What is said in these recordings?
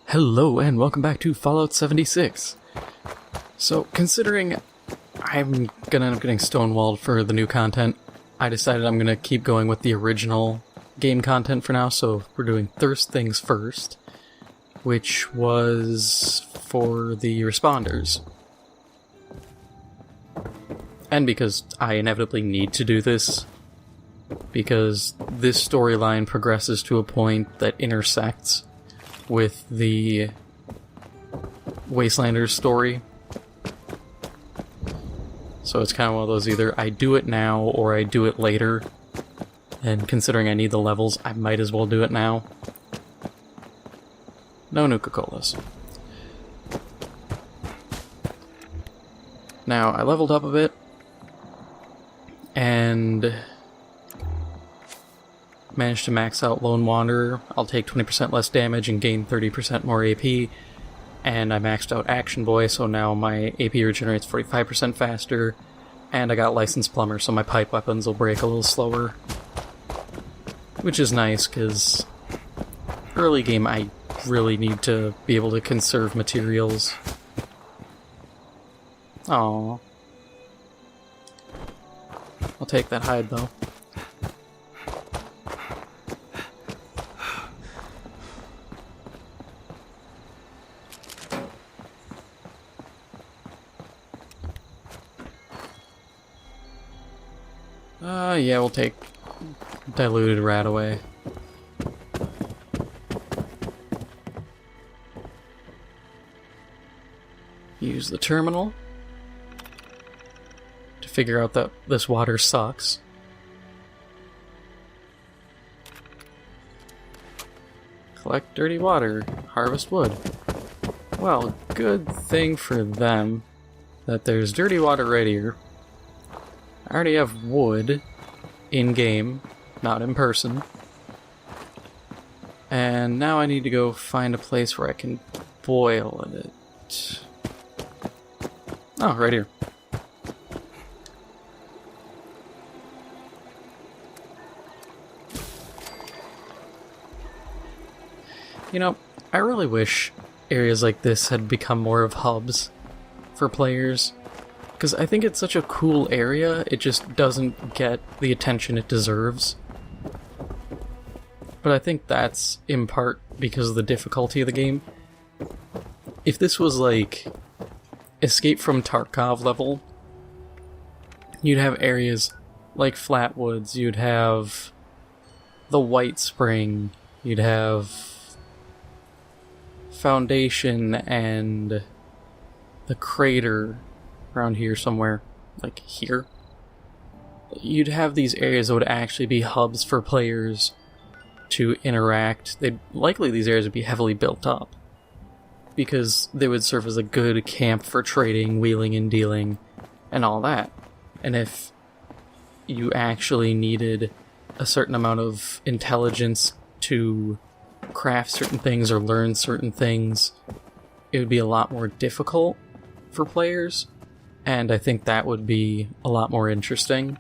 Hello and welcome back to Fallout 76. So, considering I'm gonna end up getting stonewalled for the new content, I decided I'm gonna keep going with the original game content for now, so we're doing Thirst Things first, which was for the responders. And because I inevitably need to do this, because this storyline progresses to a point that intersects with the Wastelanders story. So it's kind of one of those, either I do it now or I do it later. And considering I need the levels, I might as well do it now. No Nuka-Colas. Now, I leveled up a bit, and managed to max out Lone Wanderer. I'll take 20% less damage and gain 30% more AP. And I maxed out Action Boy, so now my AP regenerates 45% faster. And I got Licensed Plumber, so my pipe weapons will break a little slower. Which is nice, because early game I really need to be able to conserve materials. Aww. I'll take that hide, though. Yeah, we'll take diluted rat away. Use the terminal to figure out that this water sucks. Collect dirty water, harvest wood. Well, good thing for them that there's dirty water right here. I already have wood in-game, not in person. And now I need to go find a place where I can boil it. Oh, right here. You know, I really wish areas like this had become more of hubs for players. Because I think it's such a cool area, it just doesn't get the attention it deserves. But I think that's in part because of the difficulty of the game. If this was like Escape from Tarkov level, you'd have areas like Flatwoods, you'd have the White Spring, you'd have Foundation and the Crater around here somewhere, like here. You'd have these areas that would actually be hubs for players to interact. These areas would be heavily built up, because they would serve as a good camp for trading, wheeling and dealing, and all that. And if you actually needed a certain amount of intelligence to craft certain things or learn certain things, it would be a lot more difficult for players. And I think that would be a lot more interesting.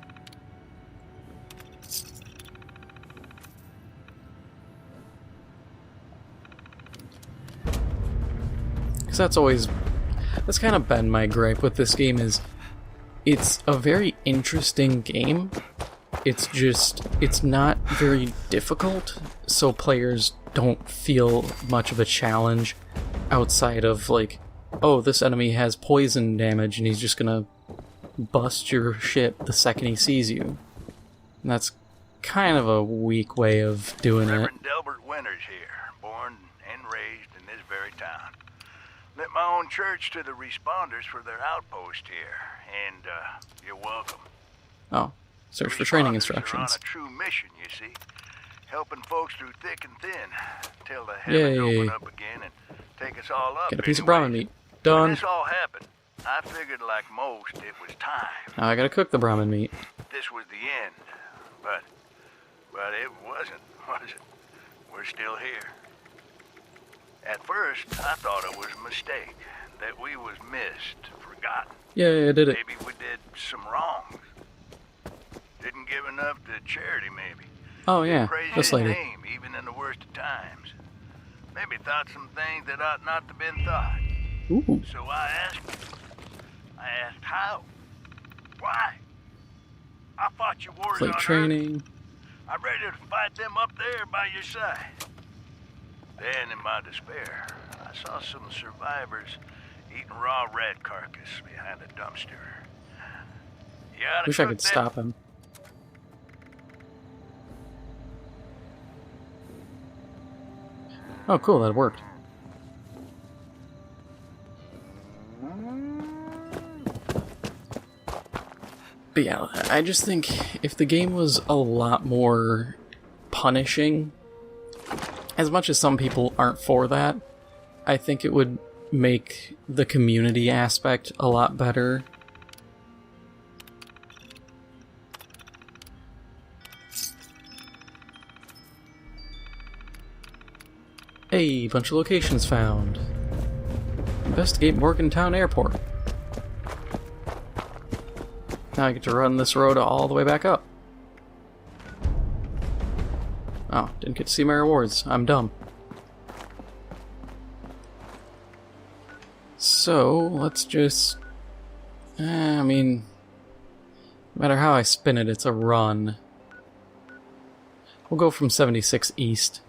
Because that's kind of been my gripe with this game, is it's a very interesting game. It's not very difficult, so players don't feel much of a challenge outside of, like, oh, this enemy has poison damage and he's just gonna bust your ship the second he sees you. And that's kind of a weak way of doing it. Reverend Delbert Winters here, born and raised in this very town. Lit my own church to the responders for their outpost here, and you're welcome. Oh, search for training instructions. Are on a true mission, you see. Helping folks through thick and thin, till the heavens open up again and take us all up. Get a piece of Brahmin meat. Done. When this all happened, I figured like most it was time. Now I gotta cook the Brahmin meat. This was the end, but it wasn't, was it? We're still here. At first, I thought it was a mistake, that we was missed, forgotten. Yeah, I did it. Maybe we did some wrongs. Didn't give enough to charity, maybe. Oh yeah, this lady. Name, even in the worst of times. maybe thought some things that ought not to been thought. Ooh. So I asked how? Why? I fought your wars Flight on Earth. training. I'm ready to fight them up there by your side. Then, in my despair, I saw some survivors eating raw rat carcass behind a dumpster. You oughta Wish I cook could them. stop him. Oh, cool, that worked. But yeah, I just think if the game was a lot more punishing, as much as some people aren't for that, I think it would make the community aspect a lot better. Hey, bunch of locations found. Investigate Morgantown Airport. Now I get to run this road all the way back up. Oh, didn't get to see my rewards. I'm dumb. So, let's just... I mean... no matter how I spin it, it's a run. We'll go from 76 east.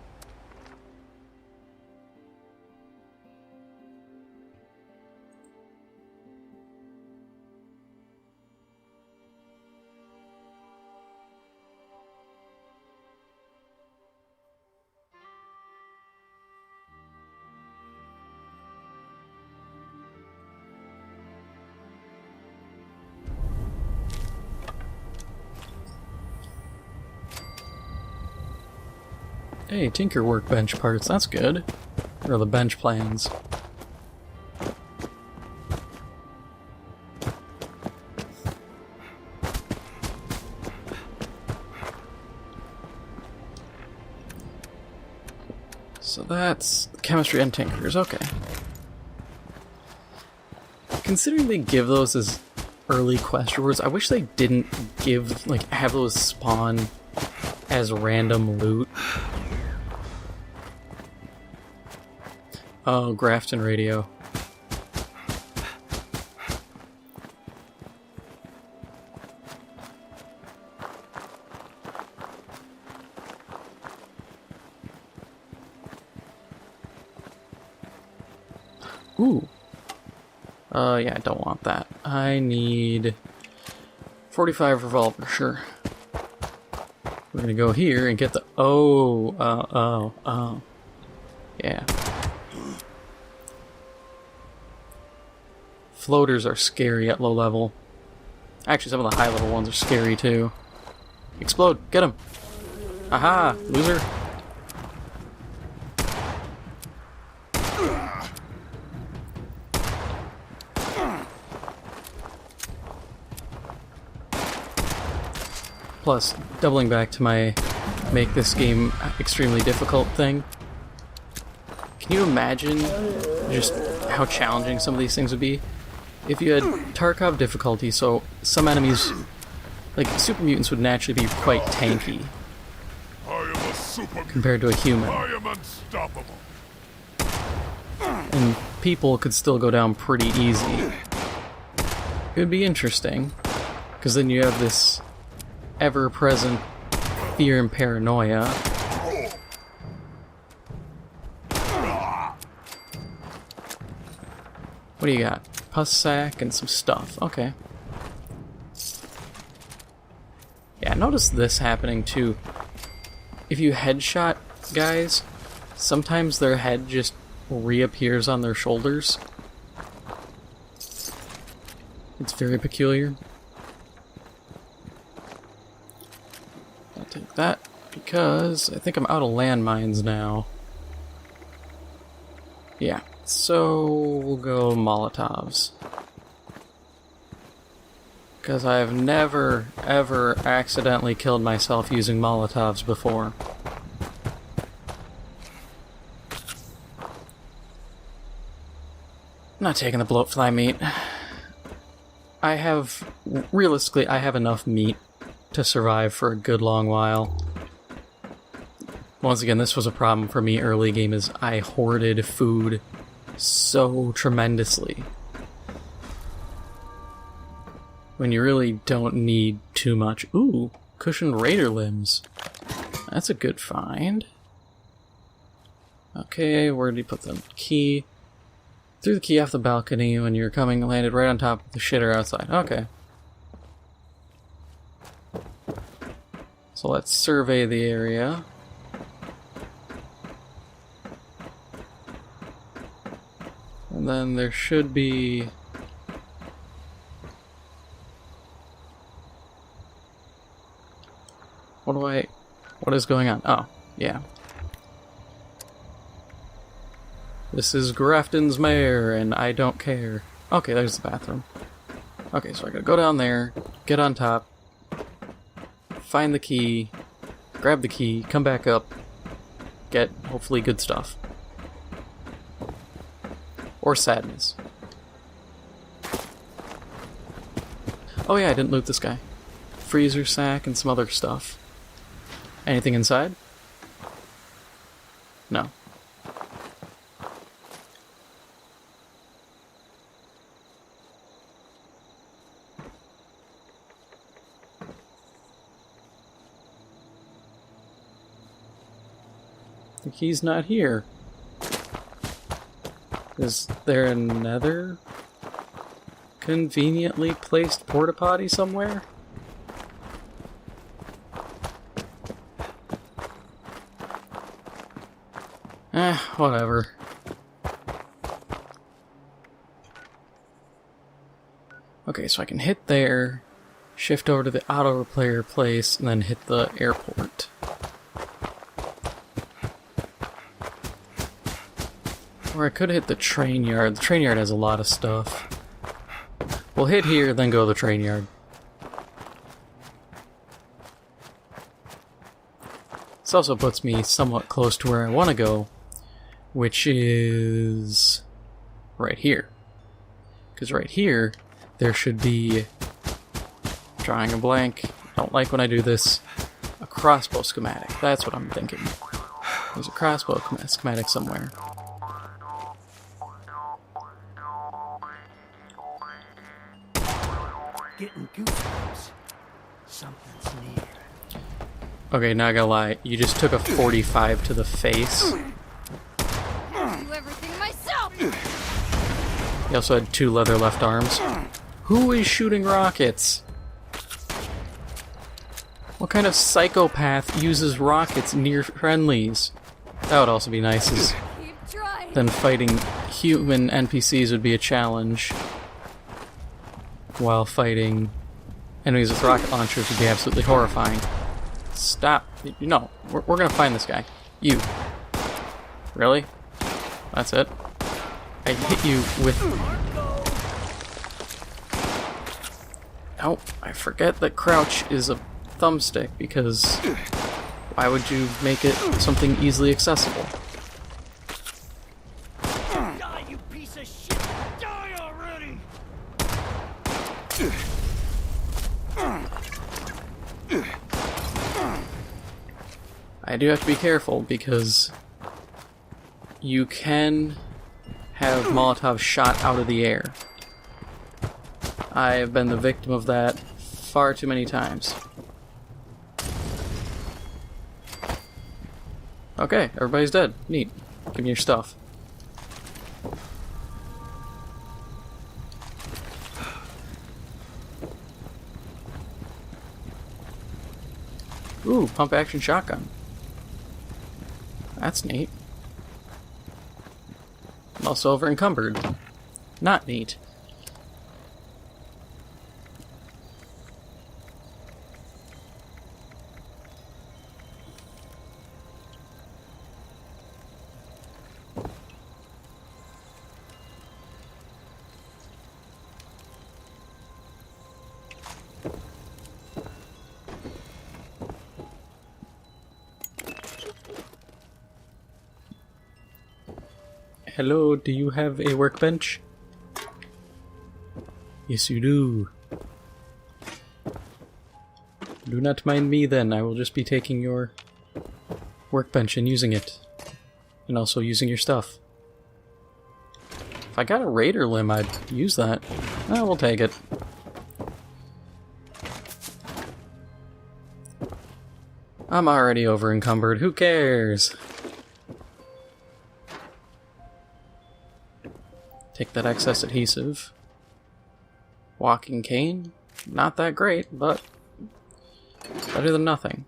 Hey, Tinker Workbench parts, that's good. Or the bench plans. So that's chemistry and tinkers, okay. Considering they give those as early quest rewards, I wish they didn't give, like, have those spawn as random loot. Oh, Grafton radio. Ooh. Yeah, I don't want that. I need 45 revolver, sure. We're gonna go here and get the... Oh. Yeah. Floaters are scary at low level. Actually, some of the high level ones are scary too. Explode! Get him! Aha! Loser! Plus, doubling back to my make this game extremely difficult thing. Can you imagine just how challenging some of these things would be? If you had Tarkov difficulty, so some enemies, like super mutants, would naturally be quite tanky compared to a human. I am unstoppable. And people could still go down pretty easy. It would be interesting, because then you have this ever-present fear and paranoia. What do you got? Pus sack and some stuff. Okay. Yeah, notice this happening too. If you headshot guys, sometimes their head just reappears on their shoulders. It's very peculiar. I'll take that because I think I'm out of landmines now. Yeah. So, we'll go Molotovs. Because I have never, ever accidentally killed myself using Molotovs before. Not taking the bloatfly meat. Realistically, I have enough meat to survive for a good long while. Once again, this was a problem for me early game, is I hoarded food so tremendously. When you really don't need too much. Ooh, cushioned raider limbs. That's a good find. Okay, where did he put the key? Threw the key off the balcony when you were coming, landed right on top of the shitter outside. Okay. So let's survey the area. And then there should be... What is going on? Oh, yeah. This is Grafton's mayor, and I don't care. Okay, there's the bathroom. Okay, so I gotta go down there, get on top, find the key, grab the key, come back up, get, hopefully, good stuff. Or sadness. Oh yeah, I didn't loot this guy. Freezer sack and some other stuff. Anything inside? No. The key's not here. Is there another conveniently placed porta potty somewhere? Whatever. Okay, so I can hit there, shift over to the auto repair place, and then hit the airport. Or I could hit the train yard. The train yard has a lot of stuff. We'll hit here, then go to the train yard. This also puts me somewhat close to where I want to go, which is right here. Because right here, there should be, drawing a blank, don't like when I do this, a crossbow schematic. That's what I'm thinking. There's a crossbow schematic somewhere. Getting goosebumps. Something's near. Okay, not gonna lie, you just took a 45 to the face. I do everything myself. He also had 2 leather left arms. Who is shooting rockets? What kind of psychopath uses rockets near friendlies? That would also be nice, as Keep trying. then fighting human NPCs would be a challenge, while fighting enemies with rocket launchers would be absolutely horrifying. Stop. No, we're gonna find this guy. You. Really? That's it? I hit you with... Oh, I forget that crouch is a thumbstick, because why would you make it something easily accessible? Die, you piece of shit! Die already! I do have to be careful, because you can have Molotov shot out of the air. I have been the victim of that far too many times. Okay, everybody's dead. Neat. Give me your stuff. Ooh, pump action shotgun. That's neat. I'm also over encumbered. Not neat. Hello, do you have a workbench? Yes, you do. Do not mind me then, I will just be taking your workbench and using it. And also using your stuff. If I got a raider limb, I'd use that. Oh, we'll take it. I'm already over encumbered. Who cares? Take that excess adhesive. Walking cane. Not that great, but better than nothing.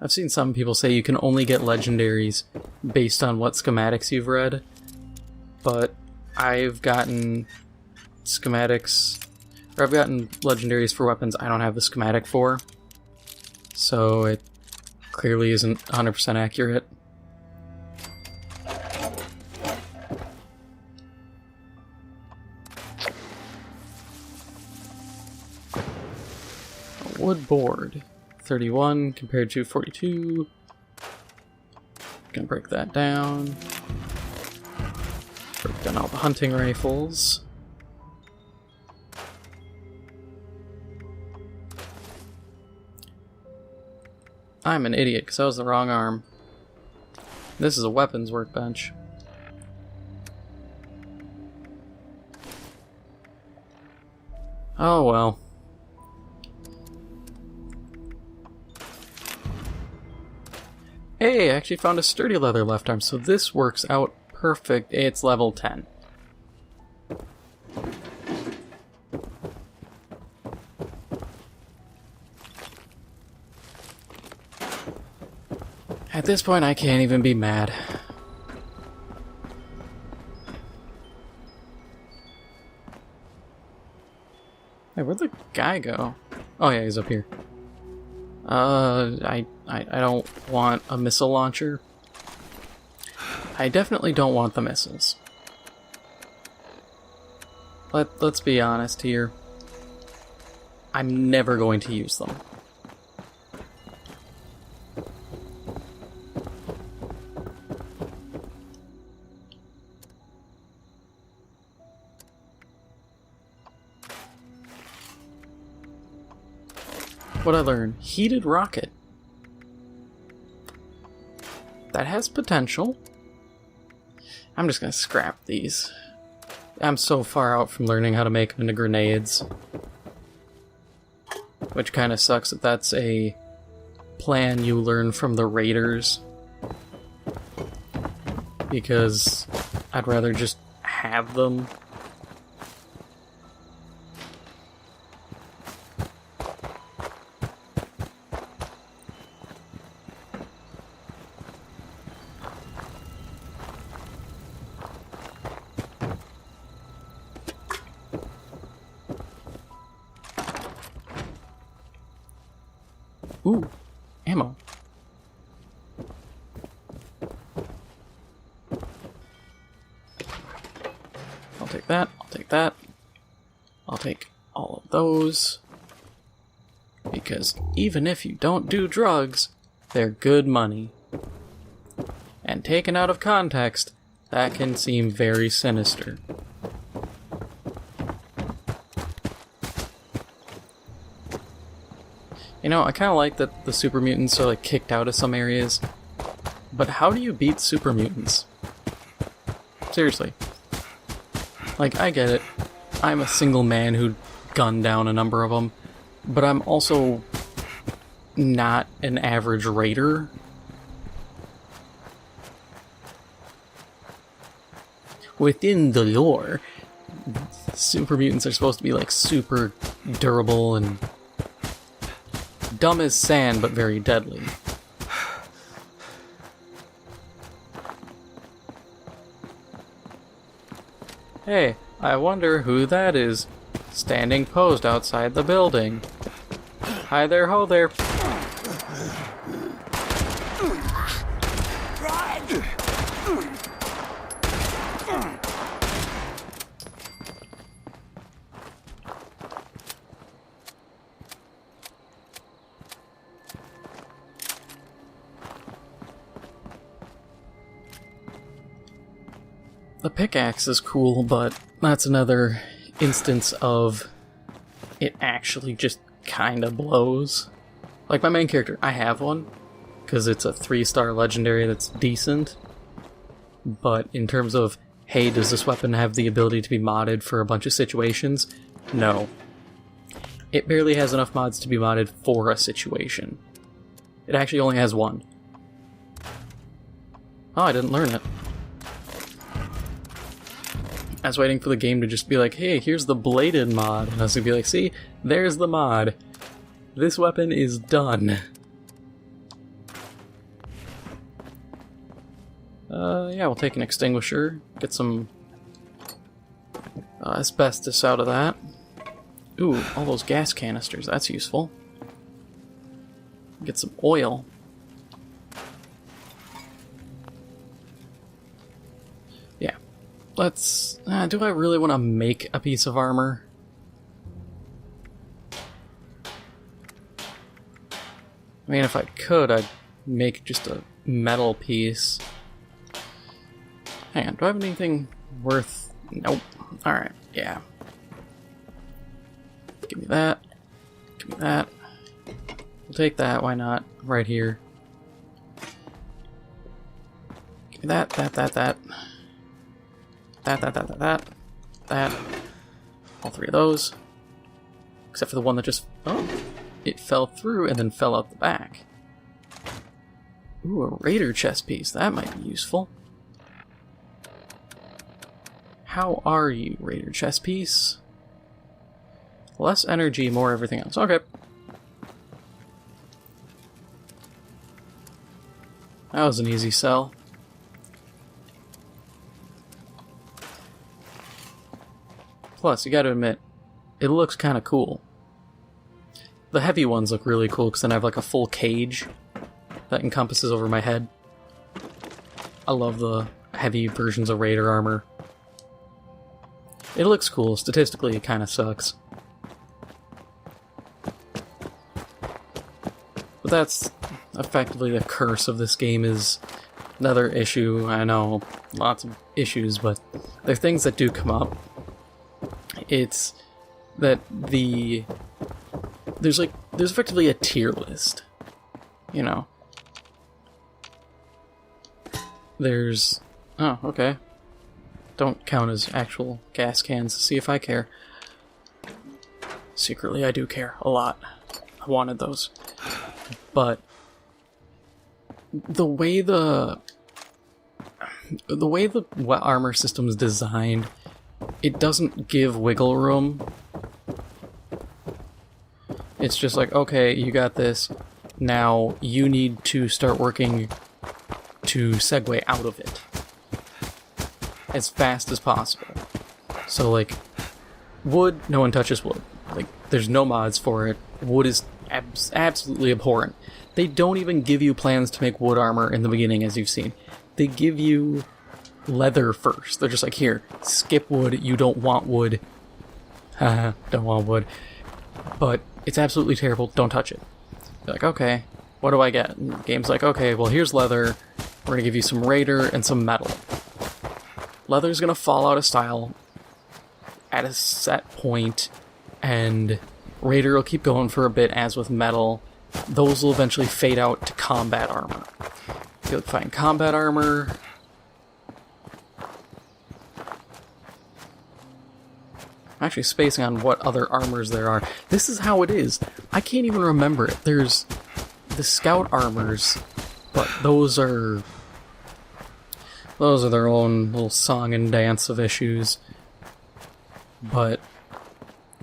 I've seen some people say you can only get legendaries based on what schematics you've read, but I've gotten schematics, or I've gotten legendaries for weapons I don't have the schematic for, so it clearly isn't 100% accurate. A wood board. 31 compared to 42. Gonna break that down. Break down all the hunting rifles. I'm an idiot because that was the wrong arm. This is a weapons workbench. Oh well. Hey, I actually found a sturdy leather left arm, so this works out perfect. It's level 10. At this point, I can't even be mad. Hey, where'd the guy go? Oh yeah, he's up here. I don't want a missile launcher. I definitely don't want the missiles. Let's be honest here. I'm never going to use them. What'd I learn? Heated rocket. That has potential. I'm just gonna scrap these. I'm so far out from learning how to make them into grenades. Which kinda sucks that that's a plan you learn from the raiders. Because I'd rather just have them. Ooh, ammo. I'll take that, I'll take that. I'll take all of those. Because even if you don't do drugs, they're good money. And taken out of context, that can seem very sinister. You know, I kind of like that the super mutants are like kicked out of some areas, but how do you beat super mutants? Seriously. Like, I get it. I'm a single man who gunned down a number of them, but I'm also not an average raider. Within the lore, super mutants are supposed to be like super durable and dumb as sand, but very deadly. Hey, I wonder who that is, standing posed outside the building. Hi there, ho there. The pickaxe is cool, but that's another instance of it actually just kinda blows. Like, my main character, I have one, because it's a 3-star legendary that's decent. But in terms of, hey, does this weapon have the ability to be modded for a bunch of situations? No. It barely has enough mods to be modded for a situation. It actually only has one. Oh, I didn't learn it. I was waiting for the game to just be like, hey, here's the bladed mod. And I was gonna be like, see, there's the mod. This weapon is done. Yeah, we'll take an extinguisher. Get some asbestos out of that. Ooh, all those gas canisters, that's useful. Get some oil. Yeah. Let's... do I really want to make a piece of armor? I mean, if I could, I'd make just a metal piece. Hang on, do I have anything worth... Nope. Alright, yeah. Give me that. Give me that. We'll take that, why not? Right here. Give me that. That. All three of those. Except for the one that just... Oh! It fell through and then fell out the back. Ooh, a raider chest piece. That might be useful. How are you, raider chest piece? Less energy, more everything else. Okay. That was an easy sell. Plus, you gotta admit, it looks kinda cool. The heavy ones look really cool because then I have like a full cage that encompasses over my head. I love the heavy versions of Raider armor. It looks cool. Statistically, it kind of sucks. But that's effectively the curse of this game, is another issue. I know, lots of issues, but there are things that do come up. It's that there's effectively a tier list, you know. There's... Oh, okay. Don't count as actual gas cans. See if I care. Secretly, I do care a lot. I wanted those. But the way the armor system is designed, it doesn't give wiggle room. It's just like, okay, you got this. Now you need to start working to segue out of it as fast as possible. So, like, wood, no one touches wood. Like, there's no mods for it. Wood is absolutely abhorrent. They don't even give you plans to make wood armor in the beginning, as you've seen. They give you leather first. They're just like, here, skip wood, you don't want wood. Haha, don't want wood. But it's absolutely terrible, don't touch it. You're like, okay, what do I get? And the game's like, okay, well, here's leather. We're gonna give you some Raider and some metal. Leather's gonna fall out of style at a set point, and Raider will keep going for a bit, as with metal. Those will eventually fade out to combat armor. You'll find combat armor. I'm actually spacing on what other armors there are. This is how it is. I can't even remember it. There's the scout armors, but those are their own little song and dance of issues. But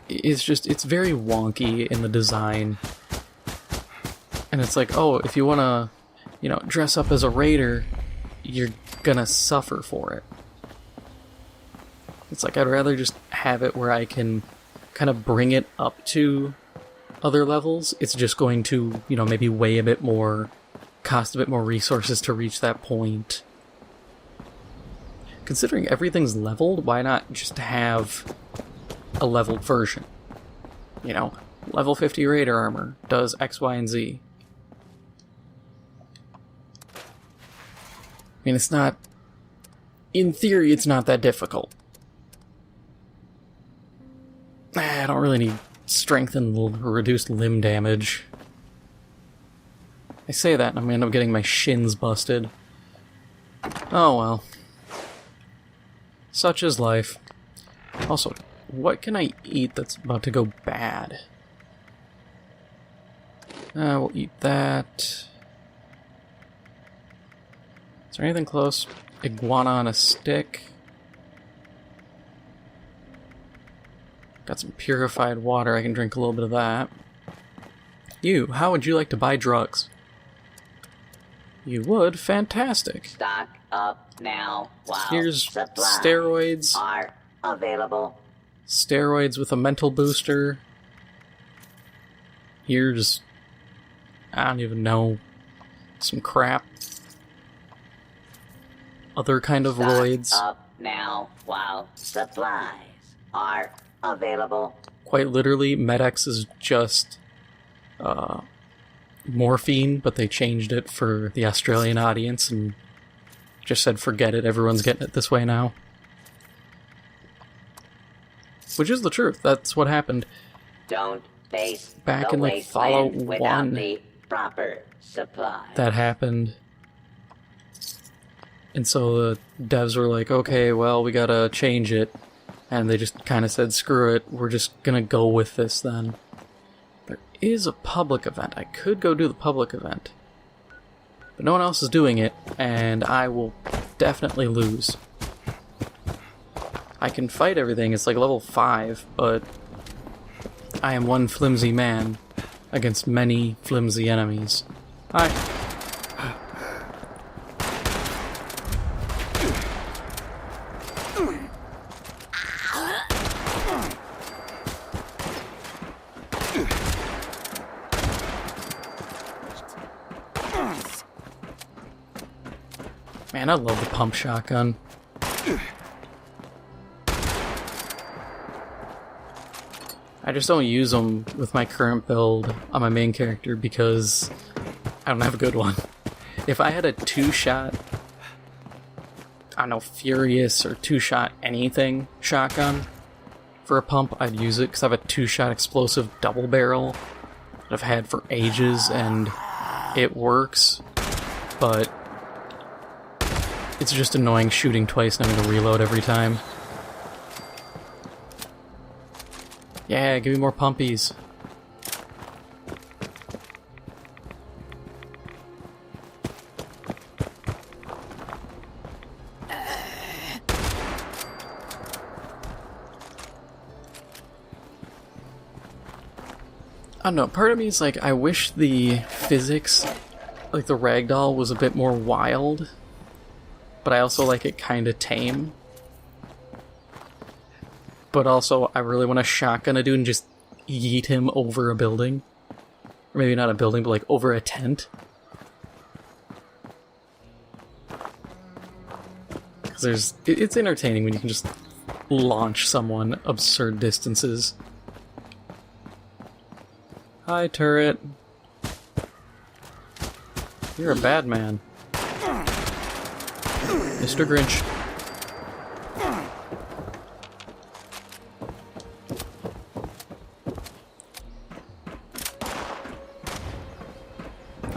it's very wonky in the design. And it's like, oh, if you want to, you know, dress up as a raider, you're gonna suffer for it. It's like, I'd rather just have it where I can kind of bring it up to other levels. It's just going to, you know, maybe weigh a bit more, cost a bit more resources to reach that point. Considering everything's leveled, why not just have a leveled version? You know, level 50 Raider armor does X, Y, and Z. I mean, it's not... In theory, it's not that difficult. I don't really need strength and reduced limb damage. I say that and I'm gonna end up getting my shins busted. Oh well. Such is life. Also, what can I eat that's about to go bad? We'll eat that. Is there anything close? Iguana on a stick. Got some purified water. I can drink a little bit of that. You, how would you like to buy drugs? You would? Fantastic. Stock up now while Here's supplies steroids. are available. Steroids with a mental booster. Here's... I don't even know. Some crap. Other kind of roids. Stock up now while supplies are available. Quite literally, Med-X is just morphine, but they changed it for the Australian audience and just said forget it, everyone's getting it this way now. Which is the truth, that's what happened. Don't face Back the in, like, wasteland Fallout without 1. the proper supply. That happened. And so the devs were like, okay, well, we gotta change it. And they just kind of said, screw it, we're just gonna go with this then. There is a public event. I could go do the public event. But no one else is doing it, and I will definitely lose. I can fight everything, it's like level 5, but I am one flimsy man against many flimsy enemies. Hi. Man, I love the pump shotgun. I just don't use them with my current build on my main character because I don't have a good one. If I had a 2-shot, I don't know, Furious or 2-shot anything shotgun for a pump, I'd use it because I have a 2-shot explosive double barrel that I've had for ages and it works, but it's just annoying shooting twice and having to reload every time. Yeah, give me more pumpies. I don't know, part of me is like, I wish the physics, like the ragdoll, was a bit more wild, but I also like it kinda tame. But also, I really want a shotgun a dude and just yeet him over a building. Or maybe not a building, but like over a tent. Because it's entertaining when you can just launch someone absurd distances. Hi, turret. You're a bad man. Mr. Grinch.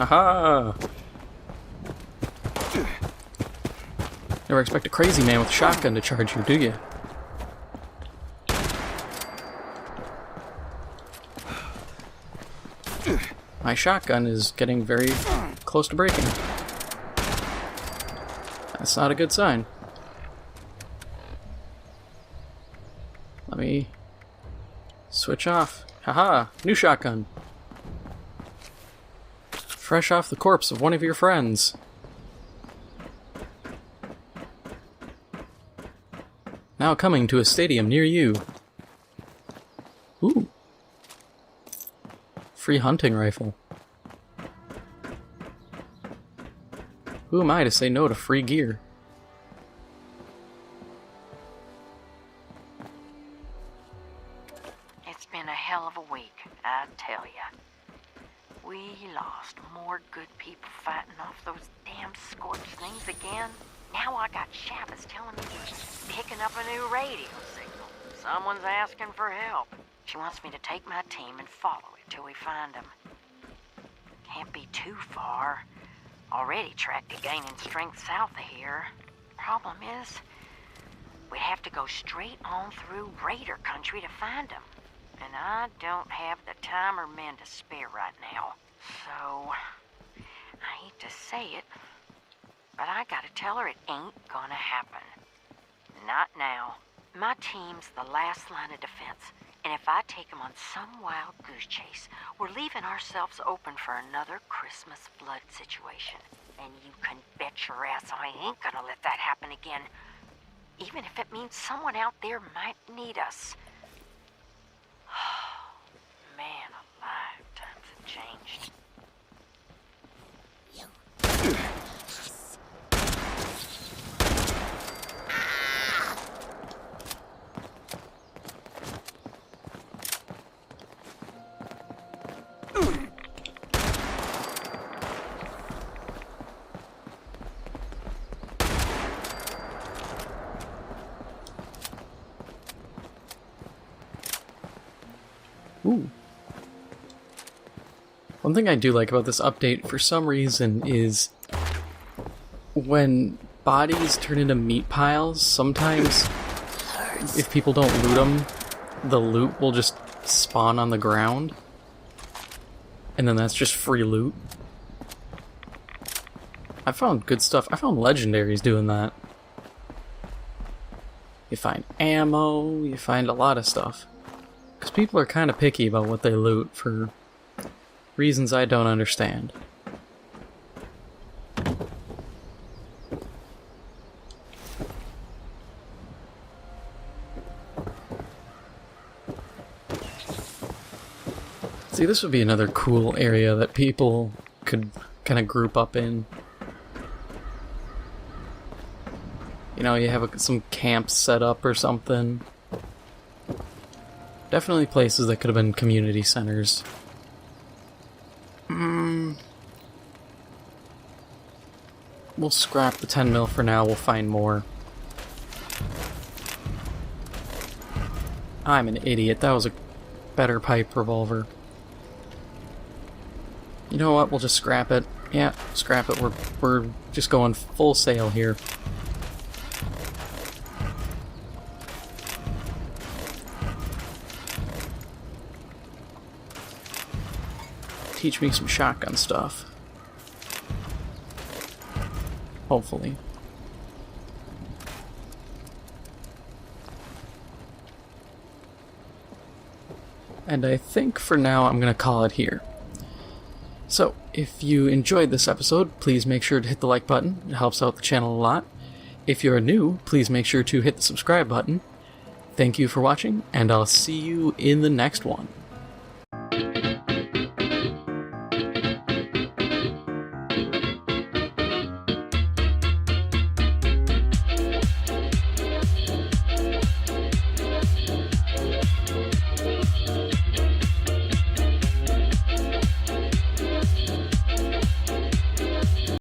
Aha! Never expect a crazy man with a shotgun to charge you, do you? My shotgun is getting very close to breaking. That's not a good sign. Let me switch off. Haha! New shotgun! Fresh off the corpse of one of your friends. Now coming to a stadium near you. Ooh. Free hunting rifle. Who am I to say no to free gear? It's been a hell of a week, I tell ya. We lost more good people fighting off those damn scorched things again. Now I got Shabbos telling me she's picking up a new radio signal. Someone's asking for help. She wants me to take my team and follow it till we find them. Can't be too far. Already tracked it gaining strength south of here. Problem is, we'd have to go straight on through Raider country to find him. And I don't have the time or men to spare right now. So, I hate to say it, but I gotta tell her it ain't gonna happen. Not now. My team's the last line of defense, and if I take them on some wild goose chase, we're leaving ourselves open for another Christmas flood situation. And you can bet your ass I ain't gonna let that happen again. Even if it means someone out there might need us. Man alive, times have changed. Ooh. One thing I do like about this update, for some reason, is when bodies turn into meat piles, sometimes if people don't loot them, the loot will just spawn on the ground. And then that's just free loot. I found good stuff. I found legendaries doing that. You find ammo, you find a lot of stuff. Because people are kind of picky about what they loot for reasons I don't understand. See, this would be another cool area that people could kind of group up in. You know, you have some camps set up or something. Definitely places that could have been community centers. We'll scrap the 10 mil for now, we'll find more. I'm an idiot, that was a better pipe revolver. You know what, we'll just scrap it. Yeah, scrap it, we're just going full sail here. Teach me some shotgun stuff. Hopefully. And I think for now I'm gonna call it here. So, if you enjoyed this episode, please make sure to hit the like button. It helps out the channel a lot. If you're new, please make sure to hit the subscribe button. Thank you for watching, and I'll see you in the next one.